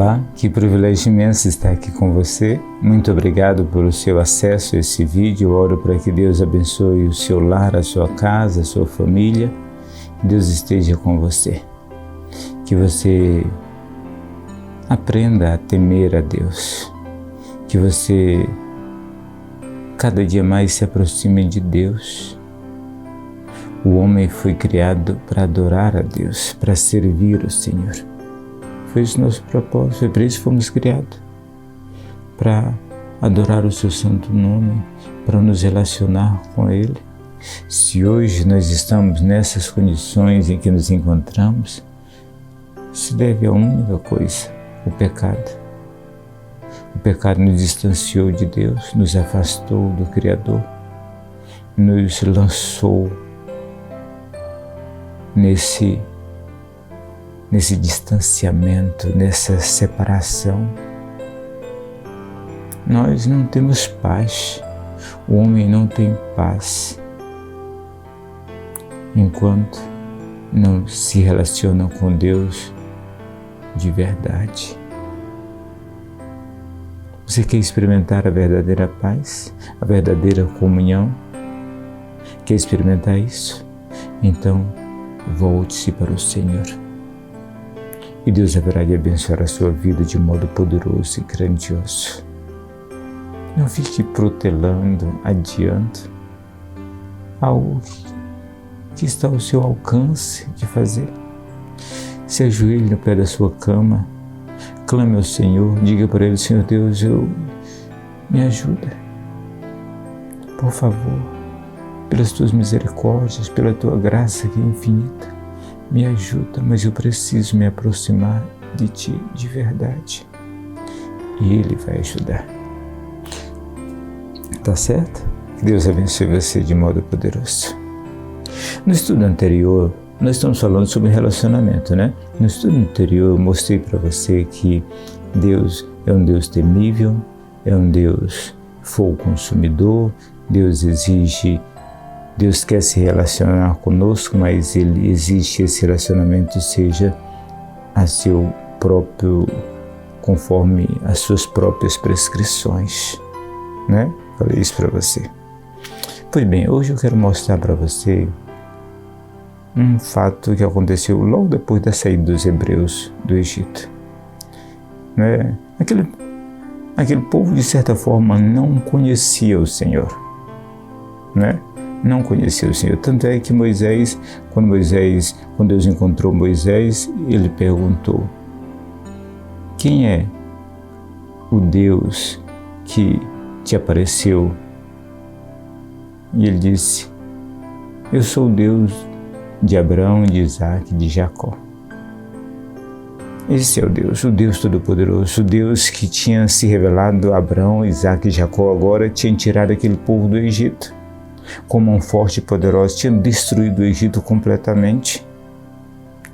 Olá, que privilégio imenso estar aqui com você. Muito obrigado pelo seu acesso a esse vídeo. Eu oro para que Deus abençoe o seu lar, a sua casa, a sua família. Que Deus esteja com você. Que você aprenda a temer a Deus. Que você cada dia mais se aproxime de Deus. O homem foi criado para adorar a Deus, para servir o Senhor. Foi esse nosso propósito, foi para isso que fomos criados, para adorar o seu santo nome, para nos relacionar com Ele. Se hoje nós estamos nessas condições em que nos encontramos, se deve a única coisa, o pecado. O pecado nos distanciou de Deus, nos afastou do Criador, nos lançou nesse distanciamento, nessa separação. Nós não temos paz, o homem não tem paz enquanto não se relaciona com Deus de verdade. Você quer experimentar a verdadeira paz, a verdadeira comunhão? Quer experimentar isso? Então, volte-se para o Senhor. E Deus haverá de abençoar a sua vida de modo poderoso e grandioso. Não fique protelando, adiando algo que está ao seu alcance de fazer. Se ajoelhe no pé da sua cama, clame ao Senhor, diga para Ele: Senhor Deus, me ajuda. Por favor, pelas tuas misericórdias, pela tua graça que é infinita, me ajuda, mas eu preciso me aproximar de Ti de verdade. E Ele vai ajudar. Tá certo? Que Deus abençoe você de modo poderoso. No estudo anterior, nós estamos falando sobre relacionamento, né? No estudo anterior, eu mostrei para você que Deus é um Deus temível, é um Deus fogo consumidor, Deus quer se relacionar conosco, mas Ele exige que esse relacionamento seja a seu próprio, conforme as suas próprias prescrições, né? Falei isso para você. Pois bem, hoje eu quero mostrar para você um fato que aconteceu logo depois da saída dos hebreus do Egito, né? Aquele povo, de certa forma, não conhecia o Senhor, né? Não conhecia o Senhor. Tanto é que Moisés, quando Deus encontrou Moisés, ele perguntou: quem é o Deus que te apareceu? E ele disse: eu sou o Deus de Abraão, de Isaac, de Jacó. Esse é o Deus Todo-Poderoso, o Deus que tinha se revelado a Abraão, Isaac e Jacó, agora tinha tirado aquele povo do Egito. Com mão forte e poderosa, tinha destruído o Egito completamente,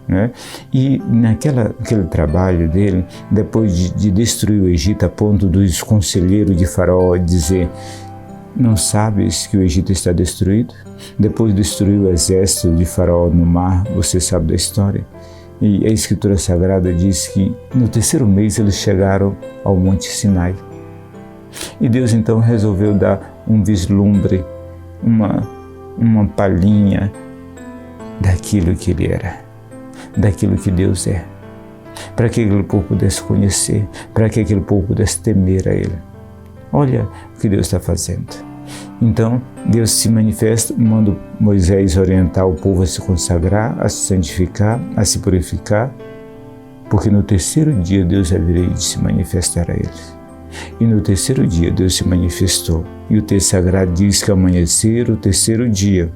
né? E naquele trabalho dele, depois de destruir o Egito a ponto dos conselheiros de Faraó dizer: não sabes que o Egito está destruído? Depois destruiu o exército de Faraó no mar, você sabe da história. E a Escritura Sagrada diz que no terceiro mês eles chegaram ao Monte Sinai. E Deus então resolveu dar um vislumbre, uma palhinha daquilo que Ele era, daquilo que Deus é, para que aquele povo pudesse conhecer, para que aquele povo pudesse temer a Ele. Olha o que Deus está fazendo. Então, Deus se manifesta, manda Moisés orientar o povo a se consagrar, a se santificar, a se purificar, porque no terceiro dia Deus haveria de se manifestar a eles. E no terceiro dia Deus se manifestou. E o texto sagrado diz que ao amanhecer, o terceiro dia,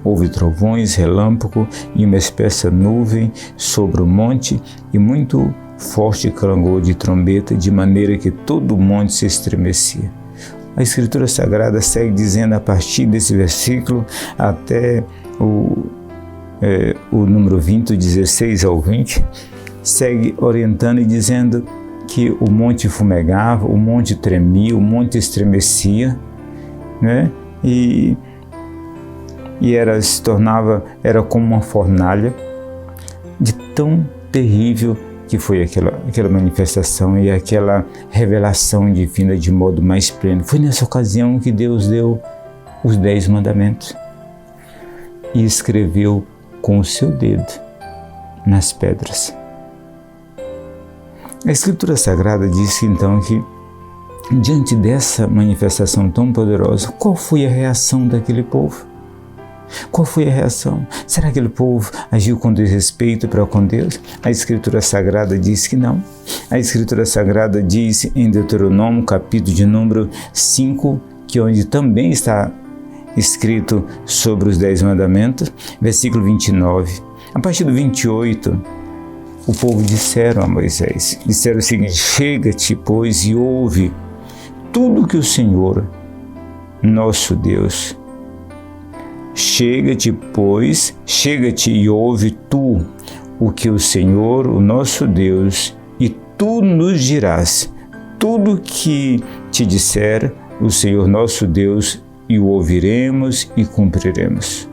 houve trovões, relâmpago e uma espessa nuvem sobre o monte e muito forte clangor de trombeta, de maneira que todo o monte se estremecia. A Escritura Sagrada segue dizendo, a partir desse versículo até o número 20, 16 ao 20, segue orientando e dizendo que o monte fumegava, o monte tremia, o monte estremecia, né? E era como uma fornalha, de tão terrível que foi aquela manifestação e aquela revelação divina de modo mais pleno. Foi nessa ocasião que Deus deu os 10 mandamentos e escreveu com o seu dedo nas pedras. A Escritura Sagrada diz então que, diante dessa manifestação tão poderosa, qual foi a reação daquele povo? Qual foi a reação? Será que aquele povo agiu com desrespeito para com Deus? A Escritura Sagrada diz que não. A Escritura Sagrada diz em Deuteronômio, capítulo de número 5, que onde também está escrito sobre os 10 mandamentos, versículo 29. A partir do 28, o povo disseram a Moisés, disseram o seguinte: chega-te, pois, e ouve tudo que o Senhor, nosso Deus, chega-te, e ouve tu o que o Senhor, o nosso Deus, e tu nos dirás tudo que te disser o Senhor nosso Deus, e o ouviremos e cumpriremos.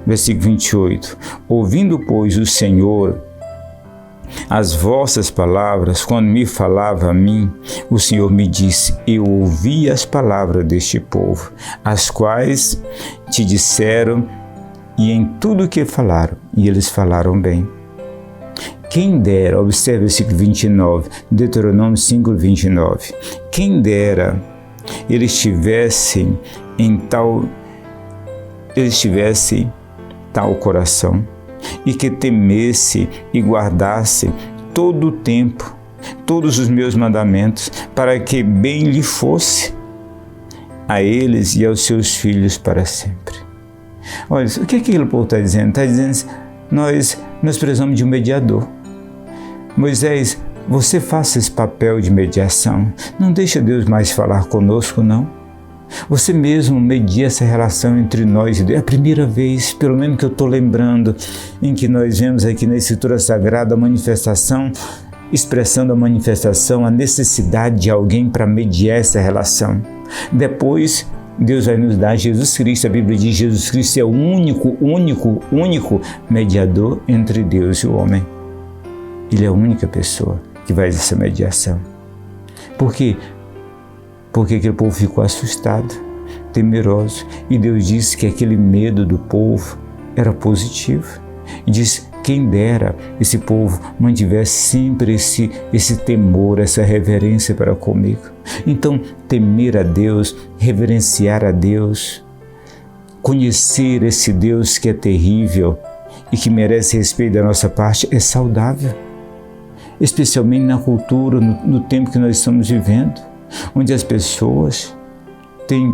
Versículo 28. Ouvindo, pois, o Senhor as vossas palavras, quando me falava a mim, o Senhor me disse: eu ouvi as palavras deste povo, as quais te disseram, e em tudo que falaram, e eles falaram bem. Quem dera, observe o versículo 29, Deuteronômio 5, 29, quem dera eles tivessem tal coração, e que temesse e guardasse todo o tempo, todos os meus mandamentos, para que bem lhe fosse a eles e aos seus filhos para sempre. Olha, o que aquele povo está dizendo? Está dizendo: nós precisamos de um mediador. Moisés, você faça esse papel de mediação. Não deixa Deus mais falar conosco, não. Você mesmo media essa relação entre nós e Deus. É a primeira vez, pelo menos que eu estou lembrando, em que nós vemos aqui na Escritura Sagrada a manifestação, expressando a manifestação, a necessidade de alguém para mediar essa relação. Depois, Deus vai nos dar Jesus Cristo. A Bíblia diz que Jesus Cristo é o único mediador entre Deus e o homem. Ele é a única pessoa que faz essa mediação. Por quê? Porque aquele povo ficou assustado, temeroso, e Deus disse que aquele medo do povo era positivo. E diz: quem dera esse povo mantivesse sempre esse temor, essa reverência para comigo. Então, temer a Deus, reverenciar a Deus, conhecer esse Deus que é terrível e que merece respeito da nossa parte, é saudável. Especialmente na cultura, no tempo que nós estamos vivendo, onde as pessoas têm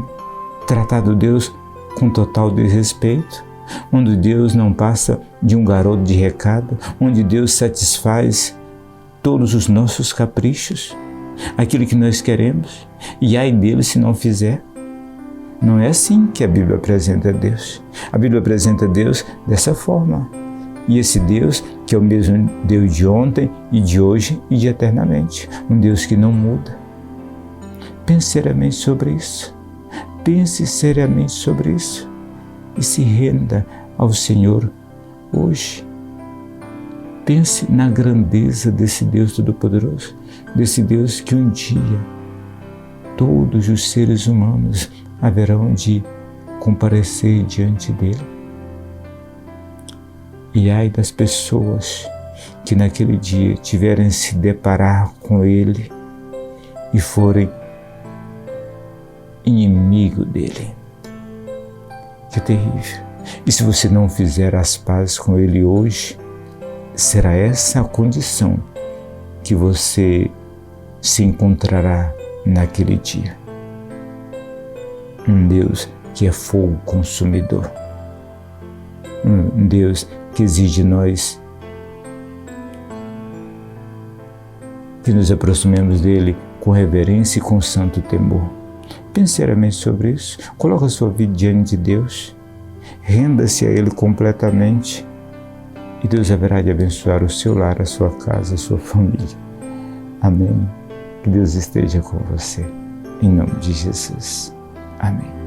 tratado Deus com total desrespeito, onde Deus não passa de um garoto de recado, onde Deus satisfaz todos os nossos caprichos, aquilo que nós queremos, e ai dele se não fizer. Não é assim que a Bíblia apresenta Deus. A Bíblia apresenta Deus dessa forma. E esse Deus, que é o mesmo Deus de ontem e de hoje e de eternamente, um Deus que não muda. Pense seriamente sobre isso. Pense seriamente sobre isso e se renda ao Senhor hoje. Pense na grandeza desse Deus Todo-Poderoso, desse Deus que um dia todos os seres humanos haverão de comparecer diante dele. E ai das pessoas que naquele dia tiverem se deparar com ele e forem inimigo dele. Que terrível. E se você não fizer as pazes com ele hoje, será essa a condição que você se encontrará naquele dia. Um Deus que é fogo consumidor. Um Deus que exige de nós que nos aproximemos dele com reverência e com santo temor. Pense seriamente sobre isso. Coloque a sua vida diante de Deus. Renda-se a ele completamente. E Deus haverá de abençoar o seu lar, a sua casa, a sua família. Amém. Que Deus esteja com você. Em nome de Jesus. Amém.